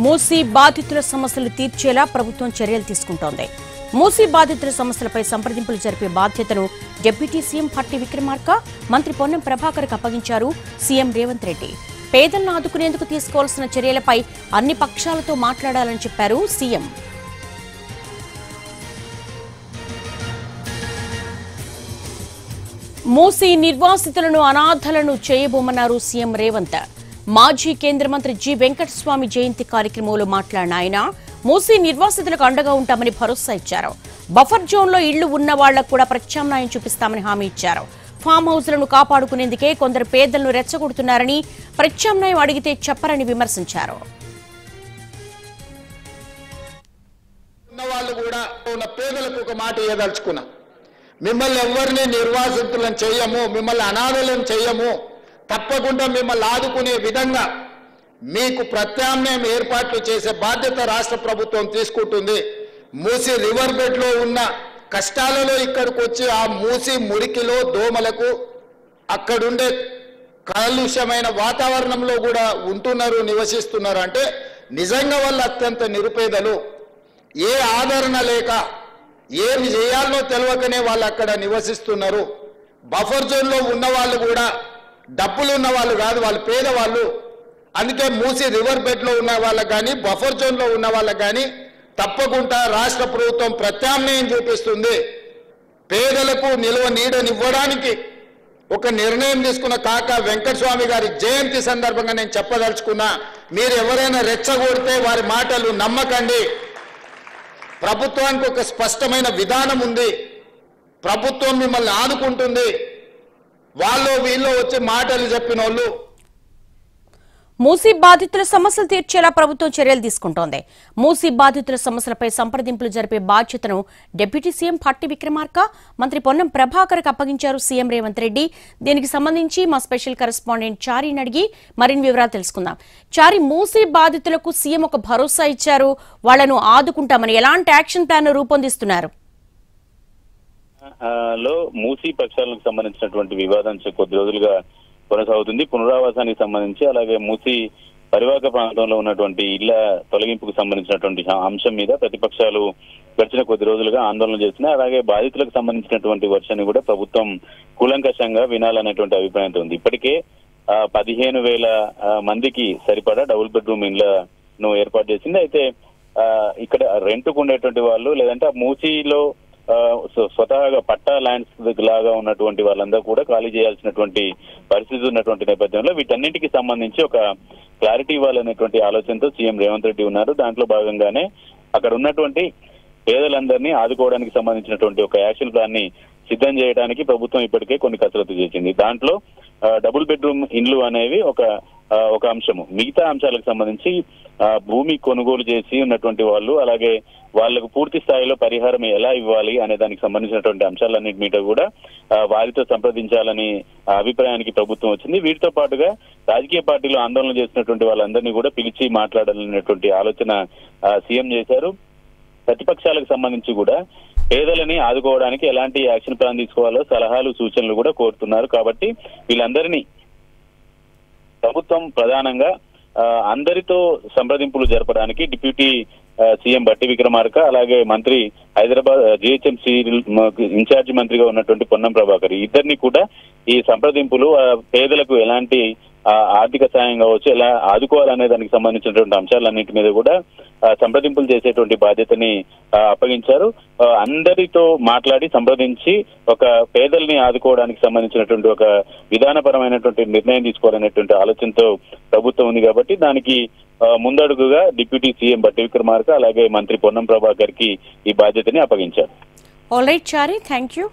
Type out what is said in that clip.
మూసీ బాధితుల సమస్యలు తీర్చేలా ప్రభుత్వం చర్యలు తీసుకుంటోంది. మూసీ బాధితుల సమస్యలపై సంప్రదింపులు జరిపే బాధ్యతను డిప్యూటీ సీఎం భట్టి విక్రమార్క, మంత్రి పొన్నం ప్రభాకర్కు అప్పగించారు సీఎం రేవంత్ రెడ్డి. పేదలను ఆదుకునేందుకు తీసుకోవాల్సిన చర్యలపై అన్ని పక్షాలతో మాట్లాడాలని చెప్పారు సీఎం. మూసీ నిర్వాసితులను అనాథలను చేయబోమన్నారు సీఎం రేవంత్. మాజీ కేంద్ర మంత్రి జి వెంకటస్వామి జయంతి కార్యక్రమంలో మాట్లాడిన ఆయన మూసీ నిర్వాసితులకు అండగా ఉంటామని భరోసా ఇచ్చారు. బఫర్ జోన్లో ఇళ్లు ఉన్న వాళ్లకు కూడా ప్రత్యామ్నాయం చూపిస్తామని హామీ ఇచ్చారు. ఫామ్ హౌస్లను కాపాడుకునేందుకే కొందరు పేదలను రెచ్చగొడుతున్నారని, ప్రత్యామ్నాయం అడిగితే చెప్పరని విమర్శించారు. మిమ్మల్ని ఎవరిని నిర్వాసితులను చేయము, మిమ్మల్ని అనాథలను చేయము, తప్పకుండా మిమ్మల్ని ఆదుకునే విధంగా మీకు ప్రత్యామ్నాయం ఏర్పాట్లు చేసే బాధ్యత రాష్ట్ర ప్రభుత్వం తీసుకుంటుంది. మూసీ రివర్ బెడ్లో ఉన్న కష్టాలలో ఇక్కడికి వచ్చి ఆ మూసీ మురికిలో దోమలకు అక్కడుండే కాలుష్యమైన వాతావరణంలో కూడా ఉంటున్నారు, నివసిస్తున్నారు. అంటే నిజంగా వాళ్ళు అత్యంత నిరుపేదలు, ఏ ఆదరణ లేక ఏమి చేయాలో తెలియకనే వాళ్ళు అక్కడ నివసిస్తున్నారు. బఫర్ జోన్లో ఉన్న వాళ్ళు కూడా డబ్బులు ఉన్న వాళ్ళు కాదు, వాళ్ళు పేదవాళ్ళు. అందుకే మూసీ రివర్ బెడ్లో ఉన్న వాళ్ళకి కానీ బఫర్ జోన్లో ఉన్న వాళ్ళకి కానీ తప్పకుండా రాష్ట్ర ప్రభుత్వం ప్రత్యామ్నాయం చూపిస్తుంది. పేదలకు నిల్వ నీడనివ్వడానికి ఒక నిర్ణయం తీసుకున్న కాకా వెంకటస్వామి గారి జయంతి సందర్భంగా నేను చెప్పదలుచుకున్నా, మీరు ఎవరైనా రెచ్చగొడితే వారి మాటలు నమ్మకండి. ప్రభుత్వానికి ఒక స్పష్టమైన విధానం ఉంది. ప్రభుత్వం మిమ్మల్ని ఆదుకుంటుంది. వాళ్ళు వీళ్ళు వచ్చి మాటలు చెప్పిన వాళ్ళు. మూసీ బాధితుల సమస్యలు తీర్చేలా ప్రభుత్వం చర్యలు తీసుకుంటోంది. మూసీ బాధితుల సమస్యలపై సంప్రదింపులు జరిపే బాధ్యతను డిప్యూటీ సీఎం భట్టి విక్రమార్క, మంత్రి పొన్నం ప్రభాకర్కు అప్పగించారు సీఎం రేవంత్ రెడ్డి. దీనికి సంబంధించి మా స్పెషల్ కరెస్పాండెంట్ చారిని అడిగి మరిన్ని వివరాలు తెలుసుకుందాం. చారి, మూసీ బాధితులకు సీఎం ఒక భరోసా ఇచ్చారు, వాళ్లను ఆదుకుంటామని. ఎలాంటి యాక్షన్ ప్లాన్ రూపొందిస్తున్నారు? మూసీ పక్షాలకు సంబంధించినటువంటి వివాదం కొద్ది రోజులుగా కొనసాగుతుంది. పునరావాసానికి సంబంధించి, అలాగే మూసీ పరివాహక ప్రాంతంలో ఉన్నటువంటి ఇళ్ల తొలగింపుకు సంబంధించినటువంటి అంశం మీద ప్రతిపక్షాలు గడిచిన కొద్ది రోజులుగా ఆందోళన చేస్తున్నాయి. అలాగే బాధితులకు సంబంధించినటువంటి వర్షాన్ని కూడా ప్రభుత్వం కూలంకషంగా వినాలనేటువంటి అభిప్రాయంతో ఉంది. ఇప్పటికే 15,000 మందికి సరిపడా డబుల్ బెడ్రూమ్ ఇళ్లను ఏర్పాటు చేసింది. అయితే ఇక్కడ రెంట్కు ఉండేటువంటి వాళ్ళు, లేదంటే మూసీలో స్వతహాగా పట్టా ల్యాండ్స్ లాగా ఉన్నటువంటి వాళ్ళందరూ కూడా ఖాళీ చేయాల్సినటువంటి పరిస్థితి ఉన్నటువంటి నేపథ్యంలో వీటన్నింటికి సంబంధించి ఒక క్లారిటీ ఇవ్వాలనేటువంటి ఆలోచనతో సీఎం రేవంత్ రెడ్డి ఉన్నారు. దాంట్లో భాగంగానే అక్కడ ఉన్నటువంటి పేదలందరినీ ఆదుకోవడానికి సంబంధించినటువంటి ఒక యాక్షన్ ప్లాన్ ని సిద్ధం చేయడానికి ప్రభుత్వం ఇప్పటికే కొన్ని కసరత్తు చేసింది. దాంట్లో డబుల్ బెడ్రూమ్ ఇండ్లు అనేవి ఒక అంశము. మిగతా అంశాలకు సంబంధించి భూమి కొనుగోలు చేసి ఉన్నటువంటి వాళ్ళు, అలాగే వాళ్లకు పూర్తి స్థాయిలో పరిహారం ఎలా ఇవ్వాలి అనే దానికి సంబంధించినటువంటి అంశాలన్నింటి మీద కూడా వారితో సంప్రదించాలని అభిప్రాయానికి ప్రభుత్వం వచ్చింది. వీటితో పాటుగా రాజకీయ పార్టీలు ఆందోళన చేసినటువంటి వాళ్ళందరినీ కూడా పిలిచి మాట్లాడాలనేటువంటి ఆలోచన సీఎం చేశారు. ప్రతిపక్షాలకు సంబంధించి కూడా పేదలని ఆదుకోవడానికి ఎలాంటి యాక్షన్ ప్లాన్ తీసుకోవాలో సలహాలు, సూచనలు కూడా కోరుతున్నారు. కాబట్టి వీళ్ళందరినీ ప్రభుత్వం ప్రధానంగా అందరితో సంప్రదింపులు జరపడానికి డిప్యూటీ సీఎం భట్టి విక్రమార్క, అలాగే మంత్రి హైదరాబాద్ జిహెచ్ఎంసీ ఇన్ఛార్జి మంత్రిగా ఉన్నటువంటి పొన్నం ప్రభాకర్, ఇద్దరిని కూడా ఈ సంప్రదింపులు పేదలకు ఎలాంటి ఆర్థిక సాయం కావచ్చు, ఎలా ఆదుకోవాలనే దానికి సంబంధించినటువంటి అంశాలన్నింటి మీద కూడా సంప్రదింపులు చేసేటువంటి బాధ్యతని అప్పగించారు. అందరితో మాట్లాడి సంప్రదించి ఒక పేదల్ని ఆదుకోవడానికి సంబంధించినటువంటి ఒక విధానపరమైనటువంటి నిర్ణయం తీసుకోవాలనేటువంటి ఆలోచనతో ప్రభుత్వం ఉంది. కాబట్టి దానికి ముందడుగుగా డిప్యూటీ సీఎం భట్టి విక్రమార్క, అలాగే మంత్రి పొన్నం ప్రభాకర్ కి ఈ బాధ్యతని అప్పగించారు. All right Chari, thank you.